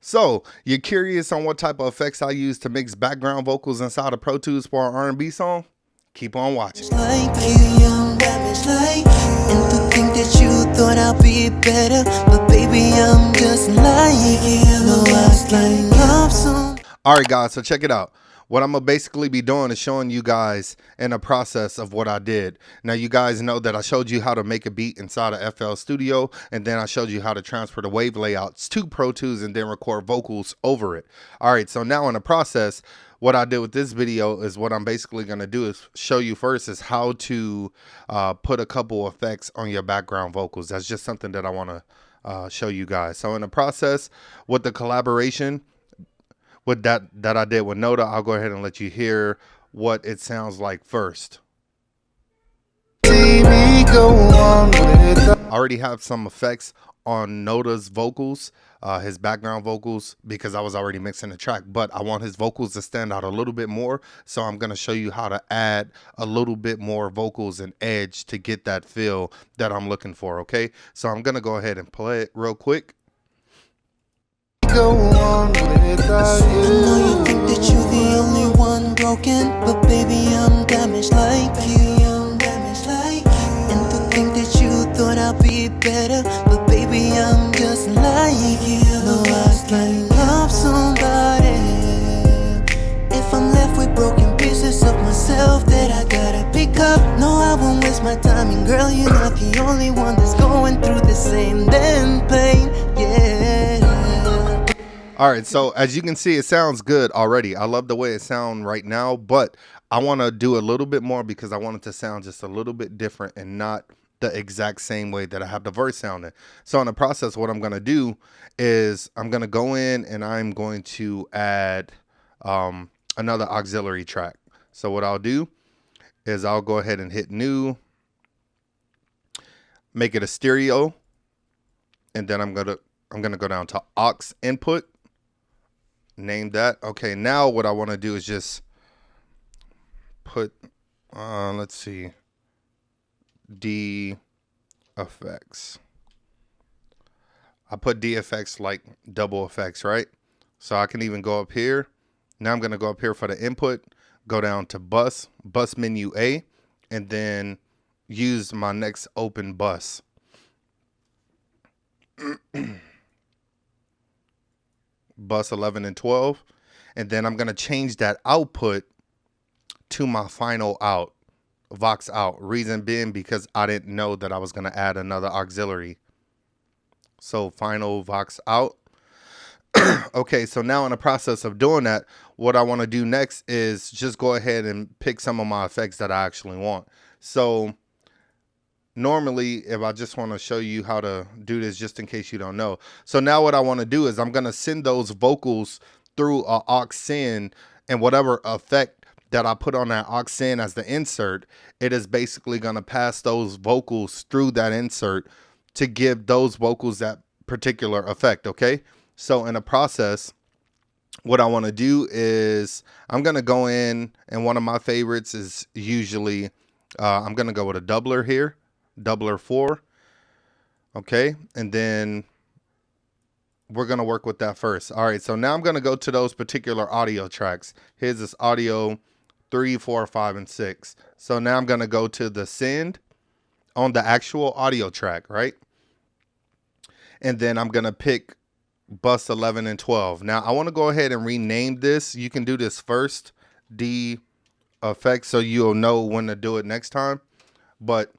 So, you're curious on what type of effects I use to mix background vocals inside of Pro Tools for an R&B song? Keep on watching. Like you, young damage like you. And to think that you thought I'd be better, but baby, I'm just like you. No, I can love some. All right, guys, so check it out. What I'm going to basically be doing is showing you guys in a process of what I did. Now, you guys know that I showed you how to make a beat inside of FL Studio, and then I showed you how to transfer the wave layouts to Pro Tools and then record vocals over it. All right, so now in the process, what I did with this video is what I'm basically going to do is show you first is how to put a couple effects on your background vocals. That's just something that I want to show you guys. So in the process, with the collaboration, with that I did with Noda, I'll go ahead and let you hear what it sounds like first. I already have some effects on Noda's vocals, his background vocals, because I was already mixing the track, but I want his vocals to stand out a little bit more. So I'm going to show you how to add a little bit more vocals and edge to get that feel that I'm looking for. Okay, so I'm going to go ahead and play it real quick. Go on without you. I know you think that you're the only one broken, but baby, I'm damaged like you. I'm damaged like you. And to think that you thought I'd be better, but baby, I'm just like you. No, I can love somebody if I'm left with broken pieces of myself that I gotta pick up. No, I won't waste my time, and girl, you're not the only one that's going through the same damn pain. Yeah. All right, so as you can see, it sounds good already. I love the way it sounds right now, but I want to do a little bit more because I want it to sound just a little bit different and not the exact same way that I have the verse sounding. So in the process, what I'm going to do is I'm going to go in and I'm going to add another auxiliary track. So what I'll do is I'll go ahead and hit new, make it a stereo, and then I'm gonna go down to aux input. Name that. Okay, now what I want to do is just put let's see, DFX. I put DFX like double effects, right? So I can even go up here. Now I'm going to go up here for the input, go down to bus menu A, and then use my next open bus. Bus 11 and 12, and then I'm going to change that output to my final out, Vox out. Reason being because I didn't know that I was going to add another auxiliary. So final Vox out. Okay, so now in the process of doing that, what I want to do next is just go ahead and pick some of my effects that I actually want. So normally, if I just want to show you how to do this, just in case you don't know. So now what I want to do is I'm going to send those vocals through a aux send, and whatever effect that I put on that aux send as the insert, it is basically going to pass those vocals through that insert to give those vocals that particular effect. Okay. So in the process, what I want to do is I'm going to go in, and one of my favorites is usually, I'm going to go with a doubler here. Doubler 4. Okay, and then we're gonna work with that first. All right, so now I'm gonna go to those particular audio tracks. Here's this audio 3, 4, 5, and 6. So now I'm gonna go to the send on the actual audio track, right? And then I'm gonna pick bus 11 and 12. Now I want to go ahead and rename this. You can do this first, DFX, so you'll know when to do it next time. But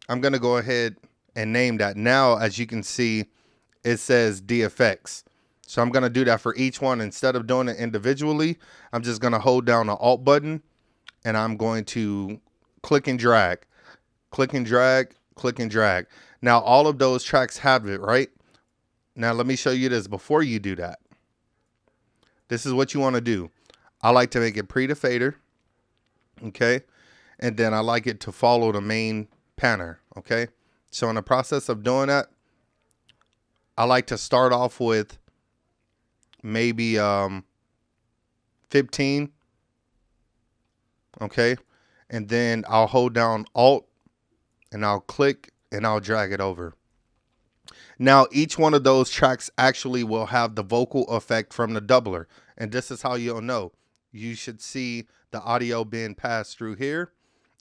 I'm going to go ahead and name that. Now, as you can see, it says DFX. So I'm going to do that for each one. Instead of doing it individually, I'm just going to hold down the Alt button, and I'm going to click and drag, click and drag, click and drag. Now, all of those tracks have it, right? Now, let me show you this before you do that. This is what you want to do. I like to make it pre to fader, okay? And then I like it to follow the main panner, okay? So in the process of doing that, I like to start off with maybe 15, okay? And then I'll hold down Alt, and I'll click, and I'll drag it over. Now, each one of those tracks actually will have the vocal effect from the doubler. And this is how you'll know. You should see the audio being passed through here.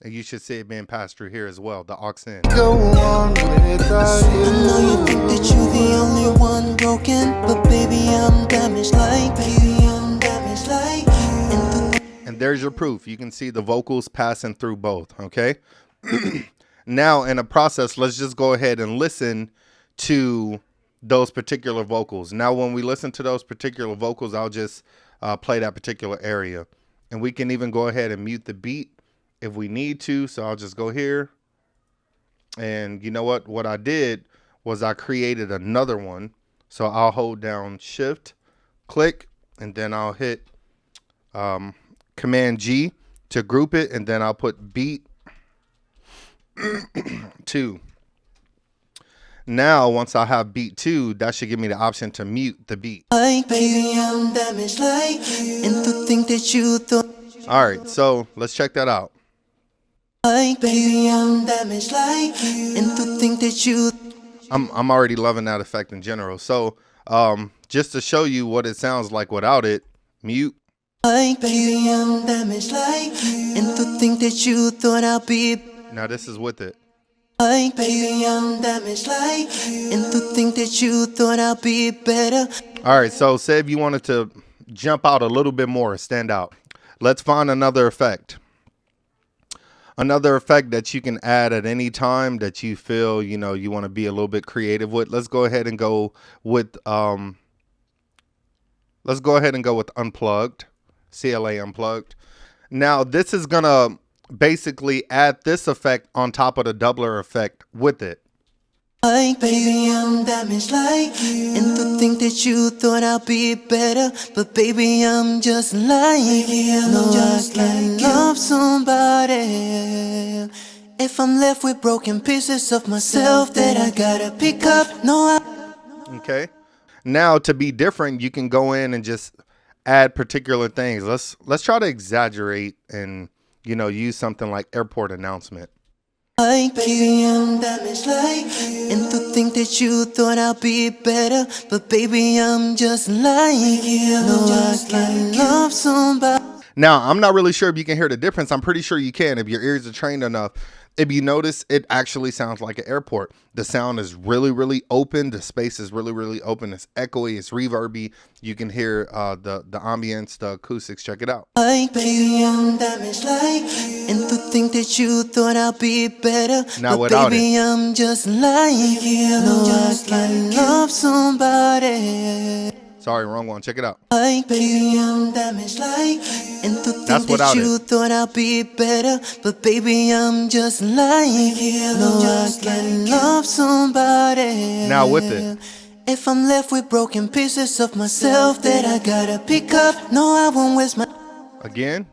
And you should see it being passed through here as well, the aux in. Go on without you. I know you think that you're the only one broken, but baby, I'm damaged like you. I'm damaged like you. And there's your proof. You can see the vocals passing through both, okay? Now, in a process, let's just go ahead and listen to those particular vocals. Now, when we listen to those particular vocals, I'll just play that particular area. And we can even go ahead and mute the beat if we need to. So I'll just go here. And you know what? What I did was I created another one. So I'll hold down Shift, click, and then I'll hit Command G to group it. And then I'll put beat 2. Now, once I have beat 2, that should give me the option to mute the beat. Like baby, I'm damaged like you. And to think that you thought. All right, so let's check that out. Like baby, I'm damaged like you. And to think that you. I'm already loving that effect in general. So just to show you what it sounds like without it, mute. Like baby, I'm damaged like you. And to think that you thought I'd be. Now this is with it. Like baby, I'm damaged like you. And to think that you thought I'd be better. All right, so say if you wanted to jump out a little bit more, stand out. Let's find another effect. Another effect that you can add at any time that you feel, you know, you want to be a little bit creative with. Let's go ahead and go with unplugged, CLA unplugged. Now this is gonna basically add this effect on top of the doubler effect with it. Like baby, I'm damaged like you. And to think that you thought I'd be better, but baby, I'm just like you. No, I can love somebody if I'm left with broken pieces of myself that I gotta pick up. Okay. Now to be different, you can go in and just add particular things. Let's try to exaggerate and, you know, use something like airport announcement. Like baby, I'm damaged like you. And to think that you thought I'd be better, but baby, I'm just like you. No, I can love somebody. Now, I'm not really sure if you can hear the difference. I'm pretty sure you can if your ears are trained enough. If you notice, it actually sounds like an airport. The sound is really, really open. The space is really, really open. It's echoey. It's reverby. You can hear the ambience, the acoustics. Check it out. Like baby, I'm damaged like you. And to think that you thought I'd be better, Now but without baby, I'm just like you. No, I can love somebody. Sorry, wrong one. Check it out. Like baby, I'm damaged like you. And to think that without you it. thought I'd be better, but baby, I'm just like you. No, I can love somebody. Now with it. If I'm left with broken pieces of myself that I gotta pick up, no, I won't waste my. Again,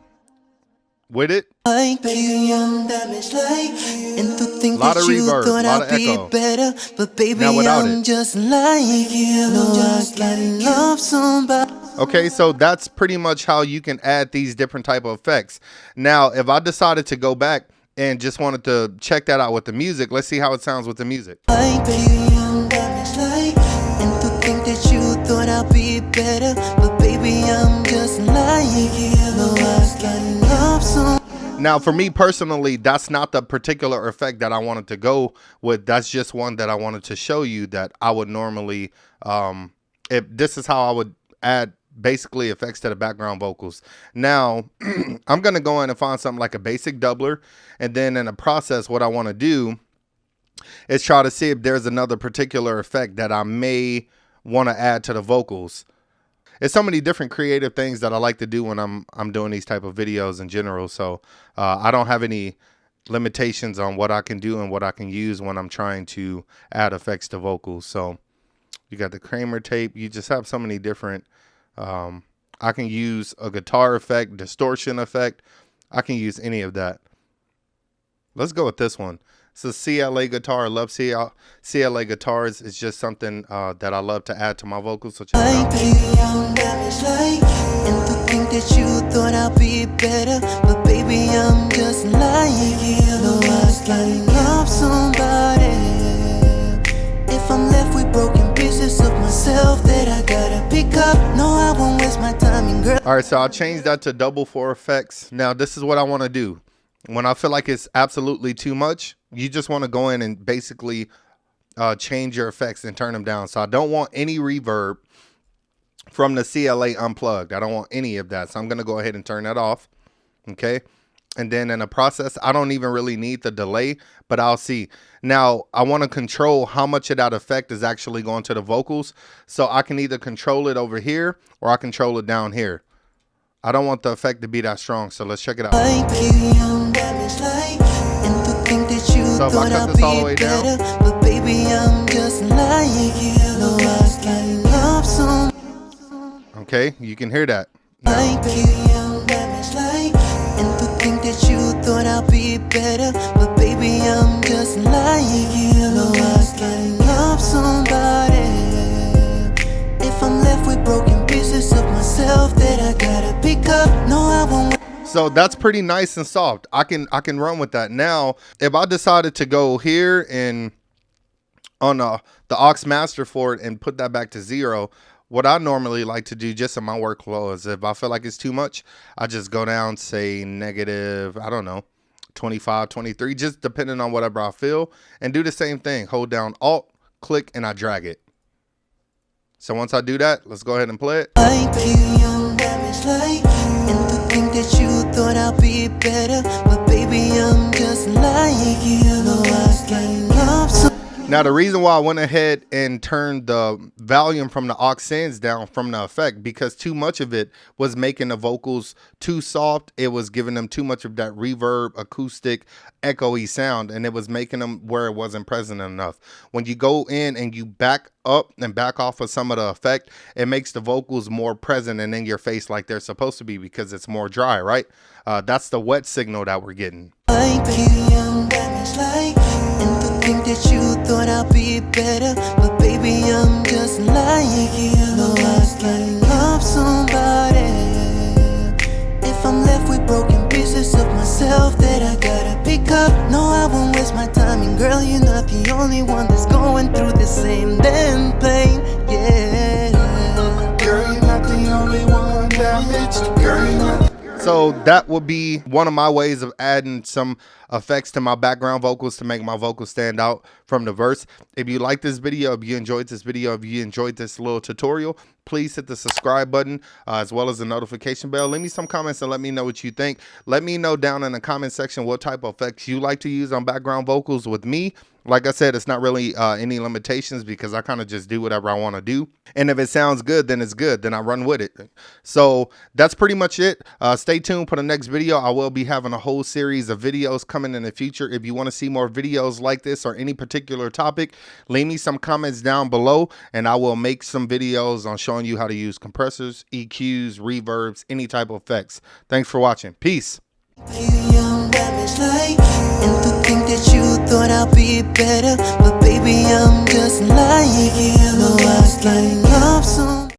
with it. Like baby, I'm damaged like you. And to think Lot that of you reverb, thought lot I'd of be echo. better, but baby, Now without I'm it. just like you. No, I can love somebody. Okay, so that's pretty much how you can add these different type of effects. Now, if I decided to go back and just wanted to check that out with the music, let's see how it sounds with the music. Like baby, I'm damaged like you. And to think that you thought I'd be better, but baby, I'm just like you. No, I can love somebody. Now, for me personally, that's not the particular effect that I wanted to go with. That's just one that I wanted to show you that I would normally, if this is how I would add basically effects to the background vocals. Now, I'm going to go in and find something like a basic doubler. And then in the process, what I want to do is try to see if there's another particular effect that I may want to add to the vocals. It's so many different creative things that I like to do when I'm doing these type of videos in general. So I don't have any limitations on what I can do and what I can use when I'm trying to add effects to vocals. So you got the Kramer tape. You just have so many different. I can use a guitar effect, distortion effect. I can use any of that. Let's go with this one. It's a CLA guitar. I love CLA guitars. It's just something that I love to add to my vocals. So check it out. Baby, I'm damaged like you. And to think that you thought I'd be better, but baby, I'm just like you. No, I can love somebody if I'm left with broken All right, so I'll change that to double for effects. Now, this is what I want to do. When I feel like it's absolutely too much, you just want to go in and basically change your effects and turn them down. So I don't want any reverb from the CLA unplugged. I don't want any of that. So I'm going to go ahead and turn that off. Okay. And then in the process, I don't even really need the delay, but I'll see. Now, I want to control how much of that effect is actually going to the vocals. So I can either control it over here or I control it down here. I don't want the effect to be that strong. So let's check it out. So if I cut this all the way down. But baby, I'm just like you. No, I can love some. Okay, you can hear that. Like you, I'm damaged like. And to think that you thought I'd be better. But baby, I'm just like you. No, I can love somebody. If I'm left with broken pieces of myself that I gotta pick up. No, I won't. So that's pretty nice and soft. I can run with that. Now, if I decided to go here and on the aux master for it and put that back to 0, what I normally like to do just in my workflow is if I feel like it's too much, I just go down, say negative, I don't know, 25, 23, just depending on whatever I feel, and do the same thing. Hold down Alt, click, and I drag it. So once I do that, let's go ahead and play it. Like you, I'm damaged like you. And to think that you thought I'd be better. But baby, I'm just like you. No, I can love some. Now, the reason why I went ahead and turned the volume from the aux sends down from the effect, because too much of it was making the vocals too soft. It was giving them too much of that reverb, acoustic, echoey sound, and it was making them where it wasn't present enough. When you go in and you back up and back off of some of the effect, it makes the vocals more present and in your face like they're supposed to be, because it's more dry, right? That's the wet signal that we're getting. Like you, I'm damaged like you. And to think that you thought I'd be better. But baby, I'm just like you. No, I can love somebody. If I'm left with broken pieces of myself that I gotta pick up. No, I won't waste my time. And girl, you're not the only one that's going through the same damn pain. Yeah. Girl, you're not the only one damaged. Girl, you're not. So that would be one of my ways of adding some effects to my background vocals to make my vocals stand out from the verse. If you like this video, if you enjoyed this video, if you enjoyed this little tutorial, please hit the subscribe button as well as the notification bell. Leave me some comments and let me know what you think. Let me know down in the comment section what type of effects you like to use on background vocals with me. Like I said, it's not really any limitations because I kind of just do whatever I want to do. And if it sounds good, then it's good. Then I run with it. So that's pretty much it. Stay tuned for the next video. I will be having a whole series of videos coming in the future. If you want to see more videos like this or any particular topic, leave me some comments down below and I will make some videos on showing you how to use compressors, EQs, reverbs, any type of effects. Thanks for watching. Peace. Baby, I'm damaged like you. And to think that you thought I'd be better. But baby, I'm just like you. No, I can love some.